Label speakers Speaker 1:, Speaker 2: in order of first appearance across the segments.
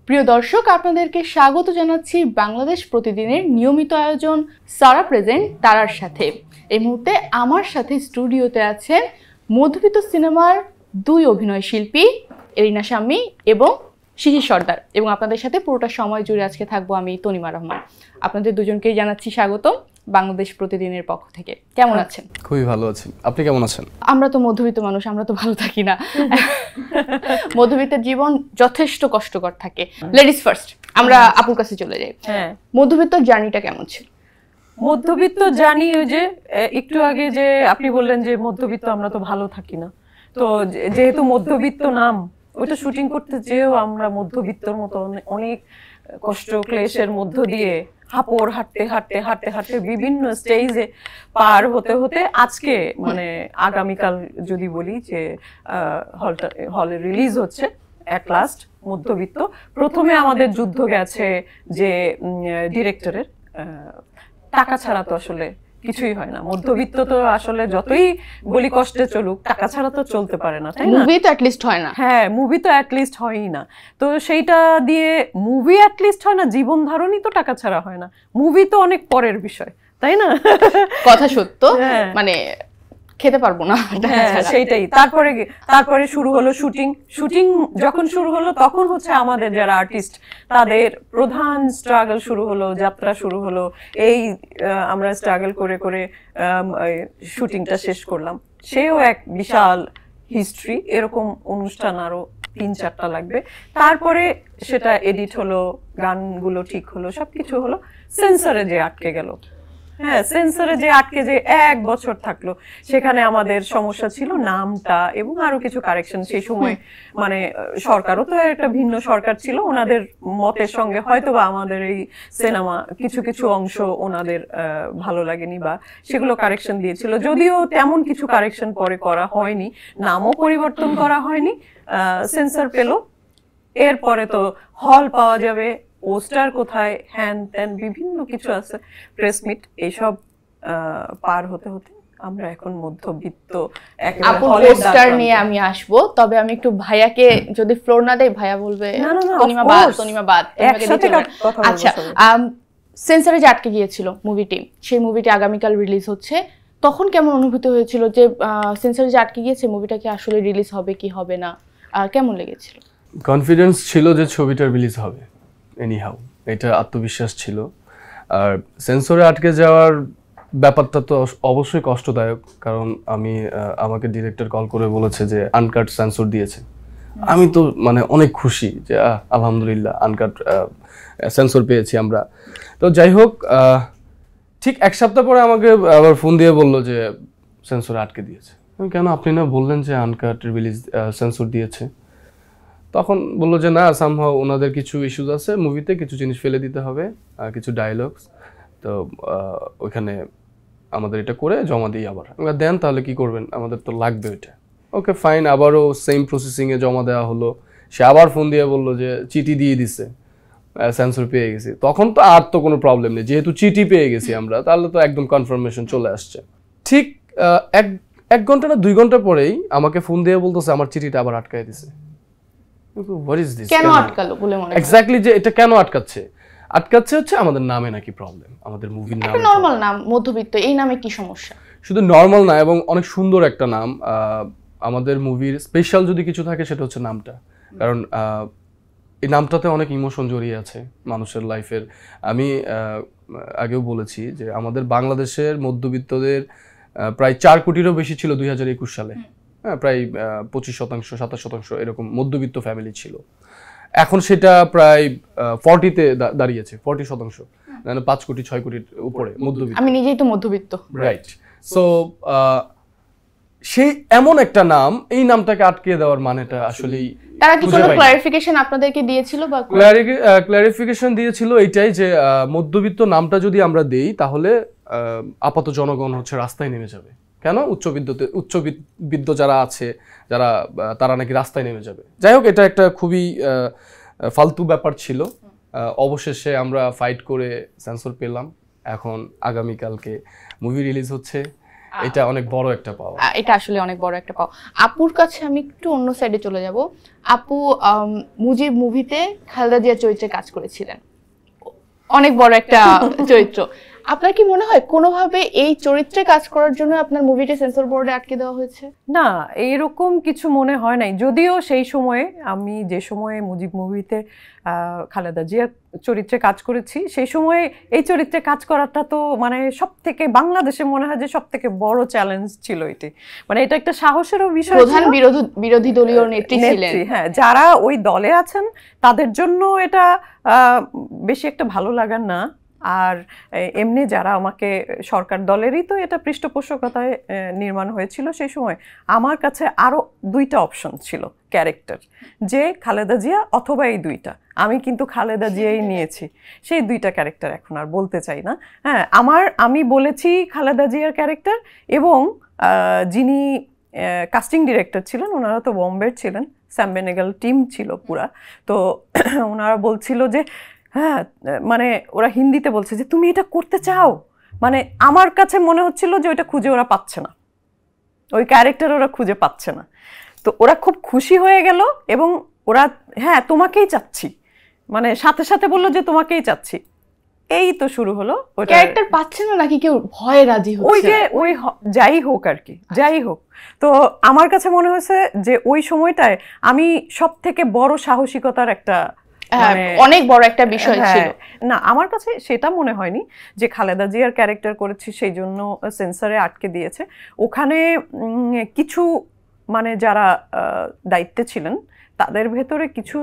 Speaker 1: প্রিয় দর্শক, আপনাদেরকে স্বাগত জানাচ্ছি বাংলাদেশ প্রতিদিনের নিয়মিত আয়োজন সারা প্রেজেন্ট তারার সাথে। এই মুহূর্তে আমার সাথে স্টুডিওতে আছেন মধ্যবিত্ত সিনেমার দুই অভিনয় শিল্পী এরিনা শাম্মী এবং শিশির সর্দার, এবং আপনাদের সাথে পুরোটা সময় জুড়ে আজকে থাকবো আমি তনিমা রহমান। আপনাদের দুজনকেই জানাচ্ছি স্বাগত বাংলাদেশ প্রতিদিনের পক্ষ থেকে। কেমন আছেন?
Speaker 2: খুবই ভালো আছি, আপনি কেমন আছেন?
Speaker 1: আমরা তো মধ্যবিত্ত মানুষ, আমরা তো ভালো থাকি না। মধ্যবিত্তের জীবন যথেষ্ট কষ্টকর থাকে। লেডিস ফার্স্ট, আমরা আপুর কাছে চলে যাই।
Speaker 3: হ্যাঁ,
Speaker 1: মধ্যবিত্ত জার্নিটা কেমন ছিল?
Speaker 3: মধ্যবিত্ত জানি ওই যে একটু আগে যে আপনি বললেন যে মধ্যবিত্ত আমরা তো ভালো থাকি না, তো যেহেতু মধ্যবিত্ত নাম, ওইটা শুটিং করতে যেও আমরা মধ্যবিত্তর মতো অনেক কষ্ট ক্লেশের মধ্য দিয়ে হাঁপড় হাঁটতে হাঁটতে হাঁটতে হাঁটতে বিভিন্ন স্টেজে পার হতে হতে আজকে মানে আগামীকাল যদি বলি যে হলে রিলিজ হচ্ছে অ্যাট লাস্ট মধ্যবিত্ত। প্রথমে আমাদের যুদ্ধ গেছে যে ডিরেক্টরের, টাকা ছাড়া তো আসলে কিছুই হয় না। মধ্যবিত্ত তো আসলে যতই বলি কষ্টে চলুক, টাকা ছাড়া তো চলতে পারে না, তাই না?
Speaker 1: মুভি তো অ্যাটলিস্ট হয় না।
Speaker 3: হ্যাঁ, মুভি তো অ্যাটলিস্ট হয়ই না। তো সেইটা দিয়ে মুভি অ্যাটলিস্ট হয় না, জীবন ধারণই তো টাকা ছাড়া হয় না। মুভি তো অনেক পরের বিষয়, তাই না?
Speaker 1: কথা সত্য, মানে খেতে পারবো না।
Speaker 3: সেইটাই। তারপরে শুরু হলো শুটিং যখন শুরু হলো তখন হচ্ছে আমাদের যারা আর্টিস্ট তাদের প্রধান স্ট্রাগল শুরু হলো, যাত্রা শুরু হলো। এই আমরা স্ট্রাগল করে করে শুটিংটা শেষ করলাম। সেও এক বিশাল হিস্ট্রি। এরকম অনুষ্ঠান আরো 3-4টা লাগবে। তারপরে সেটা এডিট হলো, গানগুলো ঠিক হলো, সবকিছু হলো। সেন্সরে যে আটকে গেল, হ্যাঁ, সেন্সরে যে আটকে যে 1 বছর থাকলো, সেখানে আমাদের সমস্যা ছিল নামটা এবং আরো কিছু কারেকশন। সেই সময় মানে সরকারও তো একটা ভিন্ন সরকার ছিল, ওনাদের মতের সঙ্গে হয়তো বা আমাদের এই সিনেমা কিছু কিছু অংশ ওনাদের ভালো লাগেনি বা সেগুলো কারেকশন দিয়েছিল। যদিও তেমন কিছু কারেকশন পরে করা হয়নি, নামও পরিবর্তন করা হয়নি, সেন্সর পেলো। এরপরে তো হল পাওয়া যাবে, পোস্টার কোথায়, হ্যান ত্যান বিভিন্ন কিছু আছে, প্রেস মিট, এইসব পার হতে হতে আমরা এখন মধ্যবিত্ত।
Speaker 1: আপু পোস্টার নিয়ে আমি আসবো, তবে আমি একটু ভাইয়াকে যদি ফ্লোর না দেই, ভাইয়া বলবে তনিমা বাদ। আচ্ছা, সেন্সরে যে আটকে গিয়েছিল মুভিটি, সেই মুভিটি আগামীকাল রিলিজ হচ্ছে। তখন কেমন অনুভূতি হয়েছিল যে সেন্সরে যে আটকে গিয়েছে, মুভিটা কি আসলে রিলিজ হবে কি হবে না, কেমন লেগেছিল?
Speaker 2: কনফিডেন্স ছিল যে ছবিটা রিলিজ হবে, এনিহাউ এটা আত্মবিশ্বাস ছিল। আর সেন্সরে আটকে যাওয়ার ব্যাপারটা তো অবশ্যই কষ্টদায়ক, কারণ আমাকে ডিরেক্টর কল করে বলেছে যে আনকাট সেন্সর দিয়েছে। আমি তো মানে অনেক খুশি যে আলহামদুলিল্লাহ আনকাট সেন্সর পেয়েছি আমরা। তো যাই হোক, ঠিক 1 সপ্তাহ পরে আমাকে আবার ফোন দিয়ে বললো যে সেন্সরে আটকে দিয়েছে। কেন, আপনি না বললেন যে আনকাট রিলিজ সেন্সর দিয়েছে? তখন বললো যে না, সামহাও ওনাদের কিছু ইস্যুস আছে, মুভিতে কিছু জিনিস ফেলে দিতে হবে, কিছু ডায়লগস, তো ওইখানে আমাদের এটা করে জমা দিই। আবার দেন, তাহলে কি করবেন, আমাদের তো লাগবে ওইটা। ওকে ফাইন, আবারও সেম প্রসেসিংয়ে জমা দেওয়া হলো। সে আবার ফোন দিয়ে বললো যে চিঠি দিয়ে দিছে, সেন্সর পেয়ে গেছি। তখন তো আর তো কোনো প্রবলেম নেই, যেহেতু চিঠি পেয়ে গেছি আমরা, তাহলে তো একদম কনফার্মেশন চলে আসছে। ঠিক 1 ঘন্টা না 2 ঘন্টা পরেই আমাকে ফোন দিয়ে বলতেছে আমার চিঠিটা আবার আটকায় দিছে।
Speaker 1: কেন আটকালো বলে মনে হয়?
Speaker 2: এক্স্যাক্টলি, যে এটা কেন আটকাচ্ছে হচ্ছে আমাদের নামে নাকি প্রবলেম, আমাদের মুভির নাম।
Speaker 1: নরমাল নাম মধ্যবিত্ত, এই নামে কি সমস্যা?
Speaker 2: শুধু নরমাল না, এবং অনেক সুন্দর একটা নাম। আমাদের মুভির স্পেশাল যদি কিছু থাকে সেটা হচ্ছে নামটা, কারণ এই নামটাতে অনেক ইমোশন জড়িয়ে আছে মানুষের লাইফের। আমি আগেও বলেছি যে আমাদের বাংলাদেশের মধ্যবিত্তদের প্রায় 4 কোটিরও বেশি ছিল 2021 সালে। হ্যাঁ, প্রায় 25%, 27% এরকম মধ্যবিত্ত ফ্যামিলি ছিল। এখন সেটা প্রায় 40-তে দাঁড়িয়েছে, 40%, মানে 5 কোটি 6 কোটির উপরে মধ্যবিত্ত।
Speaker 1: আমি নিজেই তো মধ্যবিত্ত,
Speaker 2: রাইট। সো সেই এমন একটা নাম, এই নামটাকে আটকে দেওয়ার মানেটা আসলেই
Speaker 1: তারা কি কোনো ক্লারিফিকেশন আপনাদেরকে দিয়েছিল? বা
Speaker 2: ক্লারিফিকেশন দিয়েছিল এইটাই যে মধ্যবিত্ত নামটা যদি আমরা দেই, তাহলে আপাত জনগণ হচ্ছে রাস্তায় নেমে যাবে। কেন? উচ্চবিত্ত যারা আছে, তারা নাকি রাস্তায় নেমে যাবে। যাই হোক, এটা একটা খুবই ফালতু ব্যাপার ছিল। অবশেষে আমরা ফাইট করে সেন্সর পেলাম। এখন আগামীকালকে মুভি রিলিজ হচ্ছে। এটা অনেক বড় একটা পাওয়া।
Speaker 1: এটা আসলে অনেক বড় একটা পাওয়া। আপুর কাছে আমি একটু অন্য সাইডে চলে যাব। আপু মুজিব মুভিতে খালেদা জিয়ার চরিত্রে কাজ করেছিলেন, অনেক বড় একটা চরিত্র। আপনার কি মনে হয় কোনোভাবে এই চরিত্রে কাজ করার জন্য আপনার মুভিটা সেন্সর বোর্ডে আটকে দেওয়া হয়েছে?
Speaker 3: না, এরকম কিছু মনে হয় নাই। যদিও সেই সময়ে আমি যে সময়ে মুজিব মুভিতে খালেদা জিয়ার চরিত্রে কাজ করেছি, সেই সময়ে এই চরিত্রে কাজ করাটা তো মানে সব থেকে বাংলাদেশে মনে হয় যে সব থেকে বড় চ্যালেঞ্জ ছিল এটি। মানে এটা একটা সাহসেরও বিষয়।
Speaker 1: প্রধান বিরোধী দলীয় নেত্রী ছিলেন।
Speaker 3: হ্যাঁ, যারা ওই দলে আছেন তাদের জন্য এটা বেশি একটা ভালো লাগার না। আর এমনি যারা আমাকে সরকার দলেরই তো এটা পৃষ্ঠপোষকতায় নির্মাণ হয়েছিল সেই সময়, আমার কাছে আরো 2টা অপশন ছিল ক্যারেক্টার, যে খালেদা জিয়া অথবা এই 2টা। আমি কিন্তু খালেদা জিয়াই নিয়েছি। সেই 2টা ক্যারেক্টার এখন আর বলতে চাই না। হ্যাঁ, আমি বলেছি খালেদা জিয়ার ক্যারেক্টার, এবং যিনি কাস্টিং ডিরেক্টর ছিলেন ওনারা তো বোম্বের ছিলেন, স্যাম বেনেগাল টিম ছিল পুরা। তো ওনারা বলছিল যে হ্যাঁ, মানে ওরা হিন্দিতে বলছে যে তুমি এটা করতে চাও। মানে আমার কাছে মনে হচ্ছিল যে ওইটা খুঁজে ওরা পাচ্ছে না, ওই ক্যারেক্টার ওরা খুঁজে পাচ্ছে না। তো ওরা খুব খুশি হয়ে গেল, এবং ওরা হ্যাঁ তোমাকেই চাচ্ছি, মানে সাথে সাথে বললো যে তোমাকেই চাচ্ছি। এই তো শুরু হলো।
Speaker 1: ক্যারেক্টার পাচ্ছে না নাকি কেউ ভয়ে রাজি হচ্ছে?
Speaker 3: ওই যে যাই হোক আর কি, যাই হোক। তো আমার কাছে মনে হয়েছে যে ওই সময়টায় আমি সব থেকে বড় সাহসিকতার একটা
Speaker 1: অনেক বড় একটা বিষয় ছিল।
Speaker 3: না, আমার কাছে সেটা মনে হয়নি যে খালেদা জিয়ার ক্যারেক্টার করেছি সেই জন্য সেন্সরে আটকে দিয়েছে। ওখানে কিছু মানে যারা দায়িত্বে ছিলেন তাদের ভেতরে কিছু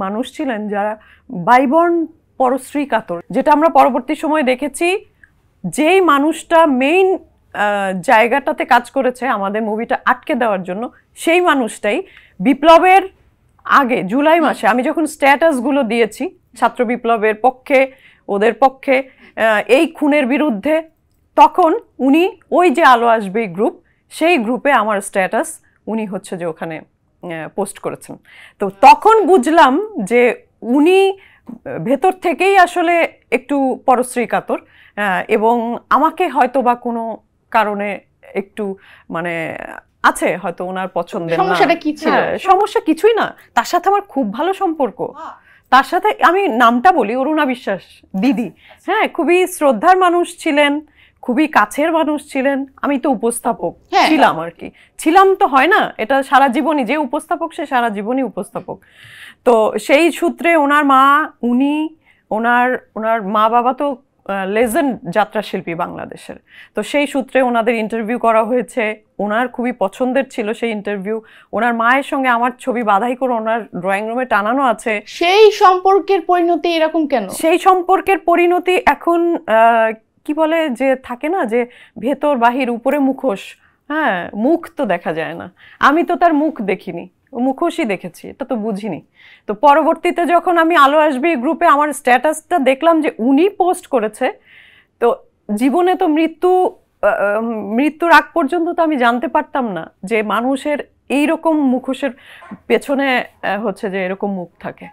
Speaker 3: মানুষ ছিলেন যারা বাইবর্ন পরশ্রী কাতর, যেটা আমরা পরবর্তী সময় দেখেছি। যেই মানুষটা মেইন জায়গাটাতে কাজ করেছে আমাদের মুভিটা আটকে দেওয়ার জন্য, সেই মানুষটাই বিপ্লবের আগে জুলাই মাসে আমি যখন স্ট্যাটাসগুলো দিয়েছি ছাত্র বিপ্লবের পক্ষে, ওদের পক্ষে, এই খুনের বিরুদ্ধে, তখন উনি ওই যে আলো আসবে গ্রুপ, সেই গ্রুপে আমার স্ট্যাটাস উনি হচ্ছে যে ওখানে পোস্ট করেছেন। তো তখন বুঝলাম যে উনি ভেতর থেকেই আসলে একটু পরশ্রী কাতর, এবং আমাকে হয়তো বা কোনো কারণে একটু মানে আছে হয়তো ওনার পছন্দের না।
Speaker 1: সমস্যাটা কি ছিল?
Speaker 3: সমস্যা কিছুই না, তার সাথে আমার খুব ভালো সম্পর্ক। তার সাথে আমি নামটা বলি, অরুণা বিশ্বাস দিদি, হ্যাঁ, খুবই শ্রদ্ধার মানুষ ছিলেন, খুবই কাছের মানুষ ছিলেন। আমি তো উপস্থাপক ছিলাম আর কি, ছিলাম তো হয় না, এটা সারা জীবনই, যে উপস্থাপক সে সারা জীবনই উপস্থাপক। তো সেই সূত্রে ওনার মা, ওনার মা বাবা তো লেজেন্ড যাত্রা শিল্পী বাংলাদেশের। তো সেই সূত্রে ওনাদের ইন্টারভিউ করা হয়েছে, ওনার খুবই পছন্দের ছিল সেই ইন্টারভিউ। ওনার মায়ের সঙ্গে আমার ছবি বাধাই করে ওনার ড্রয়িং রুমে টানানো আছে।
Speaker 1: সেই সম্পর্কের পরিণতি এরকম কেন?
Speaker 3: সেই সম্পর্কের পরিণতি এখন কি বলে যে থাকে না যে ভেতর বাহির উপরে মুখোশ, হ্যাঁ, মুখ তো দেখা যায় না। আমি তো তার মুখ দেখিনি, মুখোশই দেখেছি, এটা তো বুঝিনি। তো পরবর্তীতে যখন আমি আলো আসবে গ্রুপে আমার স্ট্যাটাসটা দেখলাম যে উনি পোস্ট করেছে, তো জীবনে তো মৃত্যুর আগ পর্যন্ত তো আমি জানতে পারতাম না যে মানুষের এইরকম মুখোশের পেছনে হচ্ছে যে এরকম মুখ থাকে।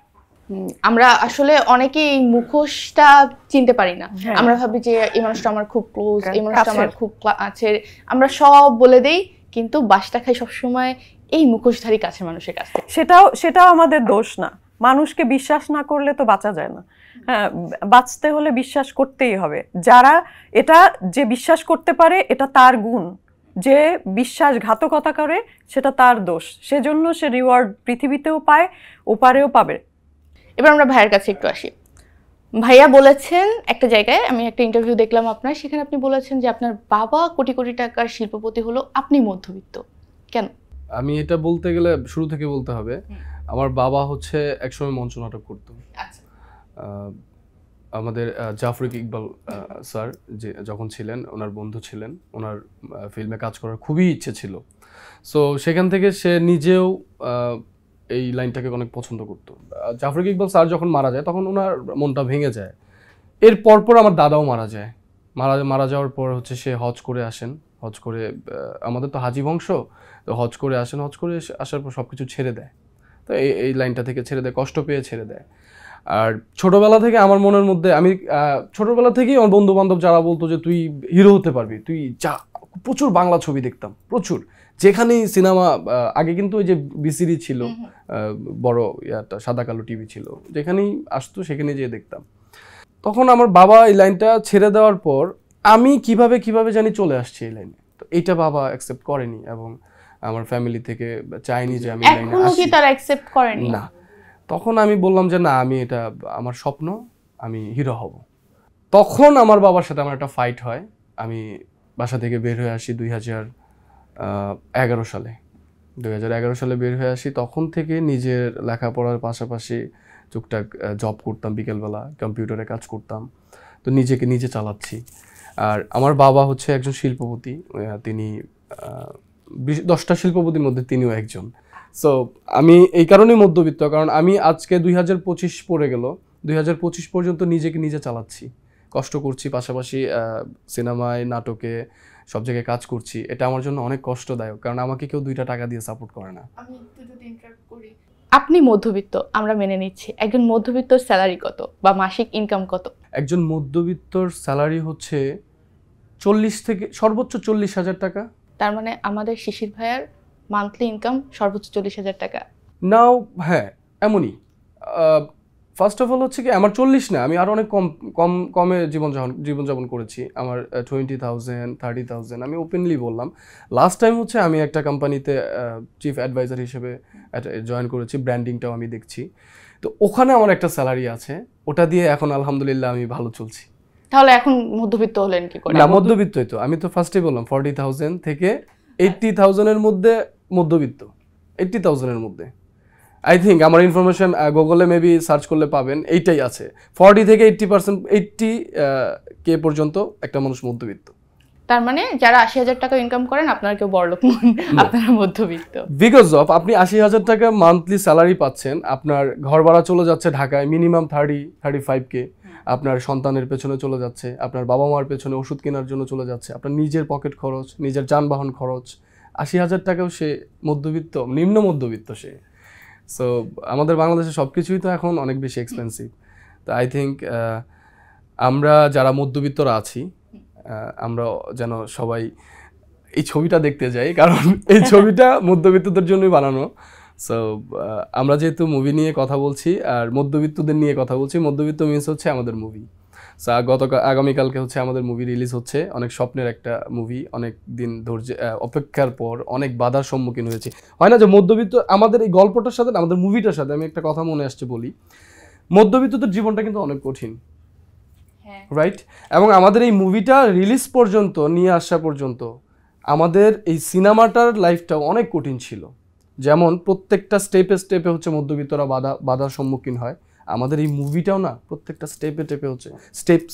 Speaker 1: আমরা আসলে অনেকেই এই মুখোশটা চিনতে পারি না। আমরা ভাবি যে এই মানুষটা আমার খুব ক্লোজ, এই মানুষটা আমার খুব আছে, আমরা সব বলে দেই, কিন্তু বাসটা খাই সবসময় এই মুখোশধারী কাছের মানুষের কাছে।
Speaker 3: সেটাও আমাদের দোষ না। মানুষকে বিশ্বাস না করলে তো বাঁচা যায় না। হ্যাঁ, বাঁচতে হলে বিশ্বাস করতেই হবে। যারা এটা যে বিশ্বাস করতে পারে এটা তার গুণ, যে বিশ্বাসঘাতকতা করে সেটা তার দোষ। সেজন্য সে রিওয়ার্ড পৃথিবীতেও পায়, ওপারেও পাবে।
Speaker 1: এবার আমরা ভাইয়ের কাছে একটু আসি। ভাইয়া বলেছেন একটা জায়গায়, আমি একটা ইন্টারভিউ দেখলাম আপনার, সেখানে আপনি বলেছেন যে আপনার বাবা কোটি কোটি টাকার শিল্পপতি হলো, আপনি মধ্যবিত্ত। কেন?
Speaker 2: আমি এটা বলতে গেলে শুরু থেকে বলতে হবে, আমার বাবা হচ্ছে একসময় মঞ্চ নাটক করতো। আমাদের জাফর ইকবাল স্যার যে যখন ছিলেন, ওনার বন্ধু ছিলেন, ওনার ফিল্মে কাজ করার খুবই ইচ্ছে ছিল। সো সেখান থেকে সে নিজেও এই লাইনটাকে অনেক পছন্দ করতো। জাফর ইকবাল স্যার যখন মারা যায় তখন ওনার মনটা ভেঙে যায়। এর পরপর আমার দাদাও মারা যায়। মারা যাওয়ার পর হচ্ছে সে হজ করে আসেন, হজ করে, আমাদের তো হাজি বংশ, তো হজ করে আসেন, হজ করে আসার পর সব কিছু ছেড়ে দেয়। তো এই লাইনটা থেকে ছেড়ে দেয়, কষ্ট পেয়ে ছেড়ে দেয়। আর ছোটবেলা থেকে আমার মনের মধ্যে, আমি ছোটবেলা থেকেই আমার বন্ধু বান্ধব যারা বলতো যে তুই হিরো হতে পারবি, তুই যা প্রচুর বাংলা ছবি দেখতাম, প্রচুর। যেখানেই সিনেমা, আগে কিন্তু ওই যে বিসিডি ছিল, বড় সাদা কালো টিভি ছিল, যেখানেই আসতো সেখানে যেয়ে দেখতাম। তখন আমার বাবা এই লাইনটা ছেড়ে দেওয়ার পর আমি কিভাবে জানি চলে আসছি এই লাইনে। তো এইটা বাবা অ্যাকসেপ্ট করেনি এবং আমার ফ্যামিলি থেকে চাইনি যে আমি লাইনে
Speaker 1: এখনো
Speaker 2: আসি।
Speaker 1: কি তারা অ্যাকসেপ্ট করেনি?
Speaker 2: না, তখন আমি বললাম যে না, আমি এটা আমার স্বপ্ন, আমি হিরো হব। তখন আমার বাবার সাথে আমার একটা ফাইট হয়। আমি বাসা থেকে বের হয়ে আসি 2011 সালে। 2011 সালে বের হয়ে আসি। তখন থেকে নিজের লেখাপড়ার পাশাপাশি টুকটাক জব করতাম, বিকেলবেলা কম্পিউটারে কাজ করতাম। তো নিজেকে নিজে চালাচ্ছি। আর আমার বাবা হচ্ছে একজন শিল্পপতি, তিনি 10টা শিল্পপতির মধ্যে তিনিও একজন। সো আমি এই কারণেই মধ্যবিত্ত, কারণ আমি আজকে 2025 পড়ে গেল, 2025 পর্যন্ত নিজেকে নিজে চালাচ্ছি, কষ্ট করছি, পাশাপাশি সিনেমায়, নাটকে, সব জায়গায় কাজ করছি। এটা আমার জন্য অনেক কষ্টদায়ক, কারণ আমাকে কেউ 2টা টাকা দিয়ে সাপোর্ট করে না।
Speaker 1: আমি একটু যদি ইন্টারাপ্ট করি, আপনি মধ্যবিত্ত, আমরা মেনে নিচ্ছি। একজন মধ্যবিত্তর স্যালারি কত বা মাসিক ইনকাম কত?
Speaker 2: একজন মধ্যবিত্তর স্যালারি হচ্ছে 40 থেকে সর্বোচ্চ 40,000 টাকা।
Speaker 1: তার মানে আমাদের শিশির ভাইয়ার মান্থলি ইনকাম সর্বোচ্চ 40,000 টাকা।
Speaker 2: নাও হ্যাঁ, এমনই। ফার্স্ট অফ অল হচ্ছে কি, আমার 40 না, আমি আরো অনেক কমে জীবনযাপন করেছি। আমার 20,000, 30,000, আমি ওপেনলি বললাম। লাস্ট টাইম হচ্ছে আমি একটা কোম্পানিতে চিফ অ্যাডভাইজার হিসেবে জয়েন করেছি, ব্র্যান্ডিংটাও আমি দেখছি। তো ওখানে আমার একটা স্যালারি আছে, ওটা দিয়ে এখন আলহামদুলিল্লাহ আমি ভালো চলছি।
Speaker 1: তাহলে এখন মধ্যবিত্ত হলেন কি করে?
Speaker 2: না, মধ্যবিত্তই তো। আমি তো ফার্স্টে বললাম 40,000 থেকে 80,000 এর মধ্যে মধ্যবিত্ত, 80,000 এর মধ্যে। আই থিঙ্ক আমার ইনফরমেশন গুগলে মেবি সার্চ করলে পাবেন, এইটাই আছে। 40 থেকে 80K পর্যন্ত একটা মানুষ মধ্যবিত্ত।
Speaker 1: তার মানে যারা 80,000 টাকা ইনকাম করেন, আপনারা কেউ বড়লোক নন, আপনারা মধ্যবিত্ত।
Speaker 2: বিকজ অফ আপনি 80,000 টাকা মান্থলি স্যালারি পাচ্ছেন, আপনার ঘর ভাড়া চলে যাচ্ছে ঢাকায় মিনিমাম 35K, আপনার সন্তানের পেছনে চলে যাচ্ছে, আপনার বাবা মার পেছনে ওষুধ কেনার জন্য চলে যাচ্ছে, আপনার নিজের পকেট খরচ, নিজের যানবাহন খরচ। 80,000 টাকাও সে মধ্যবিত্ত, নিম্ন মধ্যবিত্ত সে। সো আমাদের বাংলাদেশে সব কিছুই তো এখন অনেক বেশি এক্সপেন্সিভ। তো আই থিঙ্ক আমরা যারা মধ্যবিত্তরা আছি, আমরা যেন সবাই এই ছবিটা দেখতে যাই, কারণ এই ছবিটা মধ্যবিত্তদের জন্যই বানানো। সো আমরা যেহেতু মুভি নিয়ে কথা বলছি আর মধ্যবিত্তদের নিয়ে কথা বলছি, মধ্যবিত্ত মিনস হচ্ছে আমাদের মুভি। সো আগামীকালকে হচ্ছে আমাদের মুভি রিলিজ হচ্ছে, অনেক স্বপ্নের একটা মুভি, অনেক দিন ধৈর্য অপেক্ষার পর অনেক বাধার সম্মুখীন হয়েছি। হয় না যে মধ্যবিত্ত, আমাদের এই গল্পটার সাথে আমাদের মুভিটার সাথে আমি একটা কথা মনে আসছে বলি, মধ্যবিত্তদের জীবনটা কিন্তু অনেক কঠিন, রাইট? এবং আমাদের এই মুভিটা রিলিজ পর্যন্ত নিয়ে আসা পর্যন্ত আমাদের এই সিনেমাটার লাইফটাও অনেক কঠিন ছিল। যেমন প্রত্যেকটা স্টেপে হচ্ছে মধ্যবিত্তরা বাধার সম্মুখীন হয়, আমাদের এই মুভিটাও না প্রত্যেকটা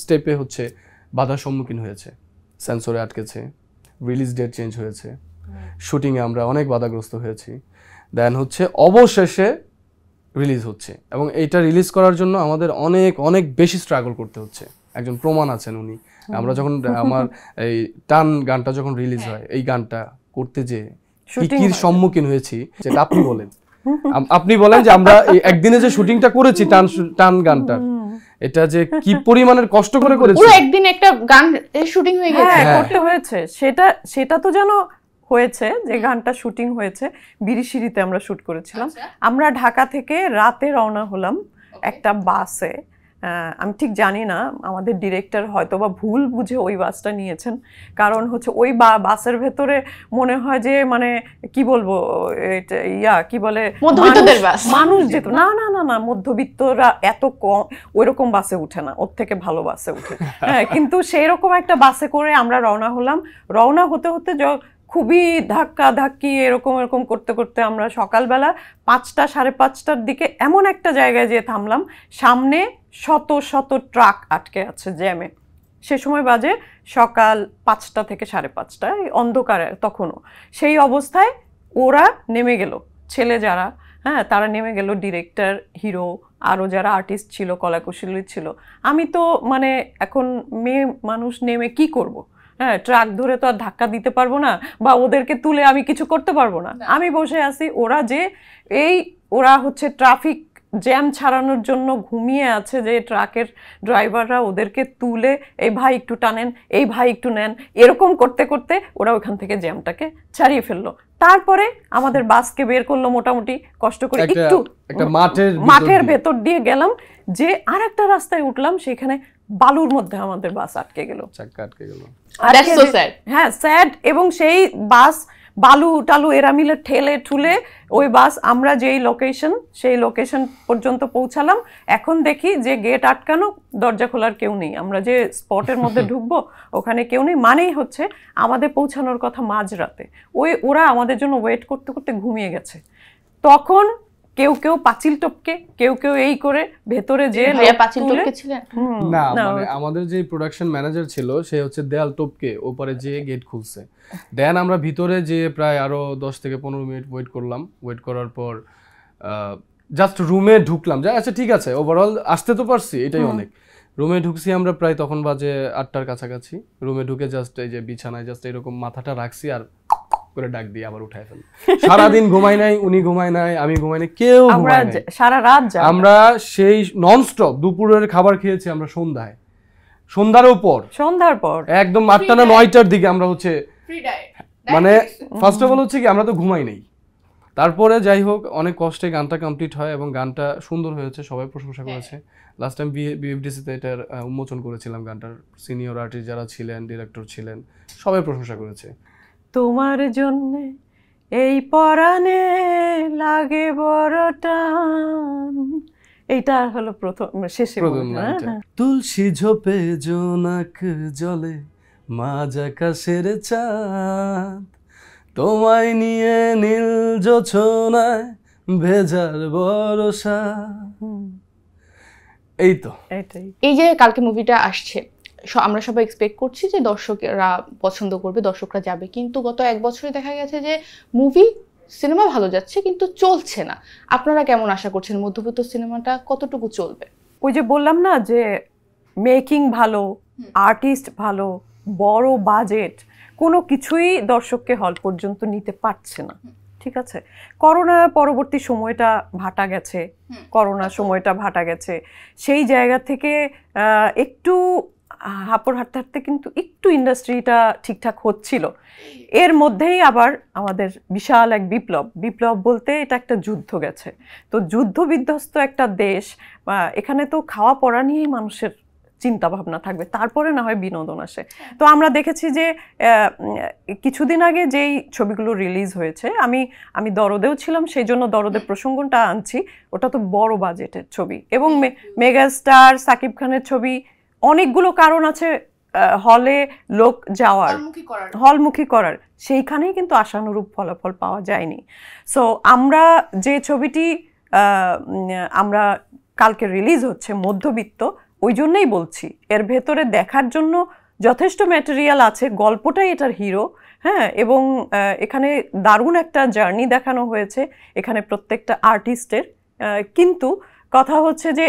Speaker 2: স্টেপে হচ্ছে বাধার সম্মুখীন হয়েছে। সেন্সরে আটকেছে, রিলিজ ডেট চেঞ্জ হয়েছে, শুটিংয়ে আমরা অনেক বাধাগ্রস্ত হয়েছি, দেন হচ্ছে অবশেষে রিলিজ হচ্ছে। এবং এইটা রিলিজ করার জন্য আমাদের অনেক অনেক বেশি স্ট্রাগল করতে হচ্ছে। একজন প্রমাণ আছেন উনি। আমরা যখন আমার এই টান গানটা যখন রিলিজ হয়, এই গানটা করতে যে কি সম্মুখীন হয়েছি সেটা আপনি বলেন। আপনি বলেন যে আমরা একদিনে যে শুটিংটা করেছি টান গানটার, এটা যে কি পরিমাণের কষ্ট করে করেছি।
Speaker 1: পুরো একদিন একটা গান শুটিং হয়ে গেছে,
Speaker 3: করতে হয়েছে। সেটা তো যেন হয়েছে যে গানটা শুটিং হয়েছে বিরিশিরিতে আমরা শুট করেছিলাম। আমরা ঢাকা থেকে রাতে রওনা হলাম একটা বাসে। আমি ঠিক জানি না, আমাদের ডিরেক্টর হয়তো বা ভুল বুঝে ওই বাসটা নিয়েছেন, কারণ হচ্ছে ওই বাসের ভেতরে মনে হয় যে মানে কি বলবো, কি বলে
Speaker 1: মধ্যবিত্তদের বাস,
Speaker 3: মানুষ যেত না। না না না, মধ্যবিত্তরা এত কম ওইরকম বাসে উঠে না, ওর থেকে ভালো বাসে উঠে। হ্যাঁ, কিন্তু সেই রকম একটা বাসে করে আমরা রওনা হলাম। রওনা হতে হতে খুবই ধাক্কা ধাক্কি এরকম করতে করতে আমরা সকালবেলা 5টা 5:30টার দিকে এমন একটা জায়গায় যেয়ে থামলাম, সামনে শত শত ট্রাক আটকে আছে জ্যামে। সে সময় বাজে সকাল 5টা থেকে 5:30, অন্ধকারে তখনও। সেই অবস্থায় ওরা নেমে গেল, ছেলে যারা, হ্যাঁ তারা নেমে গেল, ডিরেক্টর, হিরো, আরও যারা আর্টিস্ট ছিল, কলাকুশলী ছিল। আমি তো মানে এখন মেয়ে মানুষ নেমে কি করব? হ্যাঁ, ট্রাক ধরে তো আর ধাক্কা দিতে পারবো না, বা ওদেরকে তুলে আমি কিছু করতে পারবো না। আমি বসে আছি, ওরা হচ্ছে ট্রাফিক জ্যাম ছাড়ানোর জন্য ঘুমিয়ে আছে যে ট্রাকের ড্রাইভাররা, ওদেরকে তুলে এই ভাই একটু টানেন, এই ভাই একটু নেন, এরকম করতে করতে ওরা ওখান থেকে জ্যামটাকে ছাড়িয়ে ফেললো। তারপরে আমাদের বাসকে বের করলো মোটামুটি কষ্ট করে, একটু
Speaker 2: একটা
Speaker 3: মাঠের ভেতর দিয়ে গেলাম, যে আর একটা রাস্তায় উঠলাম, সেখানে বালুর মধ্যে আমাদের বাস আটকে গেল,
Speaker 2: চাক্কা আটকে গেল।
Speaker 3: হ্যাঁ স্যাড। এবং সেই বাস বালু টালু এরা মিলে ঠেলে ঠুলে ওই বাস আমরা যেই লোকেশন সেই লোকেশন পর্যন্ত পৌঁছালাম। এখন দেখি যে গেট আটকানো, দরজা খোলার কেউ নেই, আমরা যে স্পটের মধ্যে ঢুকবো ওখানে কেউ নেই, মানেই হচ্ছে আমাদের পৌঁছানোর কথা মাঝরাতে। ওরা আমাদের জন্য ওয়েট করতে করতে ঘুমিয়ে গেছে। তখন কেউ কেউ পাঁচিল টপকে, কেউ কেউ এই করে ভেতরে যে
Speaker 1: পাঁচিল টপকে ছিলেন
Speaker 2: না, মানে আমাদের যে প্রোডাকশন ম্যানেজার ছিল সে হচ্ছে দেয়াল টপকে ওপারে যে গেট খুলছে। দেন আমরা ভিতরে যে প্রায় আরো 10 থেকে 15 মিনিট ওয়েট করলাম। ওয়েট করার পর জাস্ট রুমে ঢুকলাম, যে আচ্ছা ঠিক আছে ওভারঅল আসতে তো পারছি, এটাই অনেক। রুমে ঢুকছি আমরা প্রায় তখন বাজে 8টার কাছাকাছি। রুমে ঢুকে জাস্ট এই যে বিছানায় জাস্ট এরকম মাথাটা রাখছি আর করে ডাক দিয়ে আবার উঠায় ফেলি। সারাদিন ঘুমাই নাই, উনি ঘুমাই নাই, আমি ঘুমাই নাই, কেউ ঘুমাই নাই,
Speaker 3: সারা রাত
Speaker 2: আমরা সেই ননস্টপ দুপুরের খাবার খেয়েছি আমরা সন্ধ্যার পর একদম 8টা না 9টার দিকে আমরা হচ্ছে মানে ফার্স্ট অফ অল হচ্ছে কি আমরা তো ঘুমাই নেই। তারপরে যাই হোক অনেক কষ্টে গানটা কমপ্লিট হয় এবং গানটা সুন্দর হয়েছে, সবাই প্রশংসা করেছে। লাস্ট টাইম বিএফডিসিতে এটার উন্মোচন করেছিলাম গানটার। সিনিয়র আর্টিস্ট যারা ছিলেন, ডিরেক্টর ছিলেন, সবাই প্রশংসা করেছে।
Speaker 3: তোমার জন্য এই পরাণে লাগে বড় টান, এইটা হলো প্রথম শেষে
Speaker 2: তুলসী ঝোপে জোনাক জলে মাঝ আকাশের চাঁদ, তোমায় নিয়ে নীল জোছনায় ভেজার বরসা। এই তো
Speaker 3: এটাই।
Speaker 1: এই যে কালকে মুভিটা আসছে, আমরা সবাই এক্সপেক্ট করছি যে দর্শকরা পছন্দ করবে, দর্শকরা যাবে, কিন্তু গত 1 বছরে দেখা গেছে যে সিনেমা ভালো যাচ্ছে কিন্তু চলছে না। আপনারা কেমন আশা করছেন মধ্যবিত্ত সিনেমাটা কতটুকু চলবে?
Speaker 3: ওই যে বললাম না যে মেকিং ভালো, আর্টিস্ট ভালো, বড় বাজেট, কোনো কিছুই দর্শককে হল পর্যন্ত নিতে পারছে না। ঠিক আছে, করোনা পরবর্তী সময়টা ভাটা গেছে, সেই জায়গা থেকে একটু হাঁপড় হাঁটতে হাঁটতে কিন্তু একটু ইন্ডাস্ট্রিটা ঠিকঠাক হচ্ছিল। এর মধ্যেই আবার আমাদের বিশাল এক বিপ্লব বলতে এটা একটা যুদ্ধ গেছে। তো যুদ্ধ বিধ্বস্ত একটা দেশ, এখানে তো খাওয়া পড়া নিয়েই মানুষের চিন্তা ভাবনা থাকবে, তারপরে না হয় বিনোদন আসে। তো আমরা দেখেছি যে কিছুদিন আগে যেই ছবিগুলো রিলিজ হয়েছে, আমি দরদেও ছিলাম, সেই জন্য দরদের প্রসঙ্গটা আনছি। ওটা তো বড় বাজেটের ছবি এবং মেগাস্টার সাকিব খানের ছবি। অনেকগুলো কারণ আছে হলে লোক যাওয়ার, হলমুখী করার, সেইখানেই কিন্তু আশানুরূপ ফলাফল পাওয়া যায়নি। সো আমরা যে ছবিটি আমরা কালকে রিলিজ হচ্ছে মধ্যবিত্ত, ওই জন্যই বলছি এর ভেতরে দেখার জন্য যথেষ্ট ম্যাটেরিয়াল আছে, গল্পটাই এটার হিরো। হ্যাঁ, এবং এখানে দারুণ একটা জার্নি দেখানো হয়েছে এখানে প্রত্যেকটা আর্টিস্টের। কিন্তু কথা হচ্ছে যে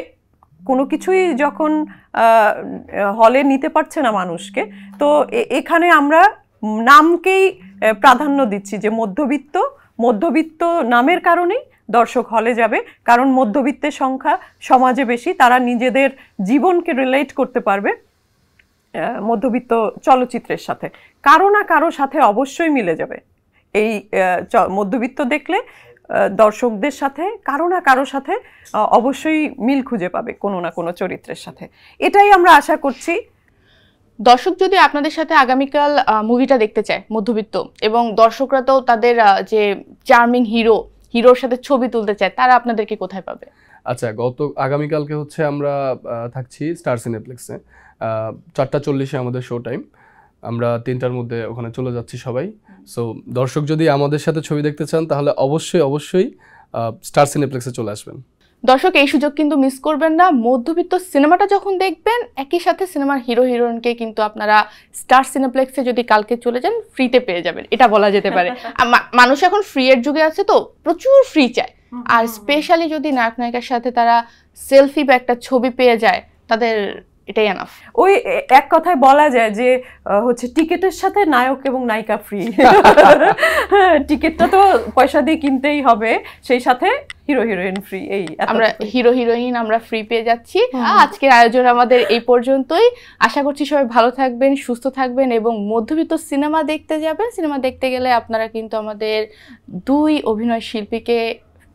Speaker 3: কোনো কিছুই যখন হলে নিতে পারছে না মানুষকে, তো এখানে আমরা নামকেই প্রাধান্য দিচ্ছি যে মধ্যবিত্ত নামের কারণেই দর্শক হলে যাবে, কারণ মধ্যবিত্তের সংখ্যা সমাজে বেশি, তারা নিজেদের জীবনকে রিলেট করতে পারবে মধ্যবিত্ত চলচ্চিত্রের সাথে, কারো না কারো সাথে অবশ্যই মিলে যাবে। এই মধ্যবিত্ত দেখলে দর্শকদের সাথে কারো না কারো সাথে অবশ্যই মিল খুঁজে পাবে কোনো না কোনো চরিত্রের সাথে, এটাই আমরা আশা করছি।
Speaker 1: দর্শক যদি আপনাদের সাথে আগামীকাল মুভিটা দেখতে চায় মধ্যবিত্ত, এবং দর্শকরা তো তাদের যে চার্মিং হিরোর সাথে ছবি তুলতে চায়, তারা আপনাদেরকে কোথায় পাবে?
Speaker 2: আচ্ছা, আগামীকালকে হচ্ছে আমরা থাকছি স্টার সিনেপ্লেক্সে, 4:40 আমাদের শো টাইম। আমরা 3টার মধ্যে ওখানে চলে যাচ্ছি সবাই। সো দর্শক যদি আমাদের সাথে ছবি দেখতে চান তাহলে অবশ্যই স্টার সিনেপ্লেক্সে চলে আসবেন।
Speaker 1: দর্শক এই সুযোগ কিন্তু মিস করবেন না। মধ্যবিত্ত সিনেমাটা যখন দেখবেন, একই সাথে সিনেমার হিরো হিরোইনকে কিন্তু আপনারা স্টার সিনেপ্লেক্সে যদি কালকে চলে যান ফ্রিতে পেয়ে যাবেন, এটা বলা যেতে পারে। মানুষ এখন ফ্রি এর যুগে আছে, তো প্রচুর ফ্রি চায়, আর স্পেশালি যদি নায়ক নায়িকার সাথে তারা সেলফি বা একটা ছবি পেয়ে যায়, তাদের এটাই এনাফ।
Speaker 3: ওই এক কথায় বলা যায় যে হচ্ছে টিকেটের সাথে নায়ক এবং নায়িকা ফ্রি। টিকেটটা তো পয়সা দিয়ে কিনতেই হবে, সেই সাথে হিরো হিরোইন ফ্রি। এই
Speaker 1: আমরা হিরো হিরোইন আমরা ফ্রি পেয়ে যাচ্ছি। আজকের আয়োজন আমাদের এই পর্যন্তই। আশা করছি সবাই ভালো থাকবেন, সুস্থ থাকবেন এবং মধ্যবিত্ত সিনেমা দেখতে যাবেন। সিনেমা দেখতে গেলে আপনারা কিন্তু আমাদের 2 অভিনয় শিল্পীকে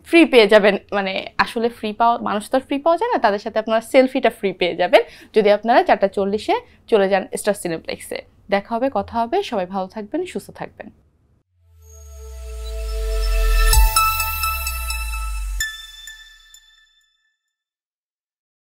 Speaker 1: ফ্রি পেয়ে যাবেন। মানে আসলে ফ্রি পাওয়া, মানুষ তো ফ্রি পাওয়া যায় না, তাদের সাথে আপনারা সেলফিটা ফ্রি পেয়ে যাবেন যদি আপনারা 4টা 40-এ চলে যান স্টার সিনেপ্লেক্সে। দেখা হবে, কথা হবে। সবাই ভালো থাকবেন, সুস্থ থাকবেন।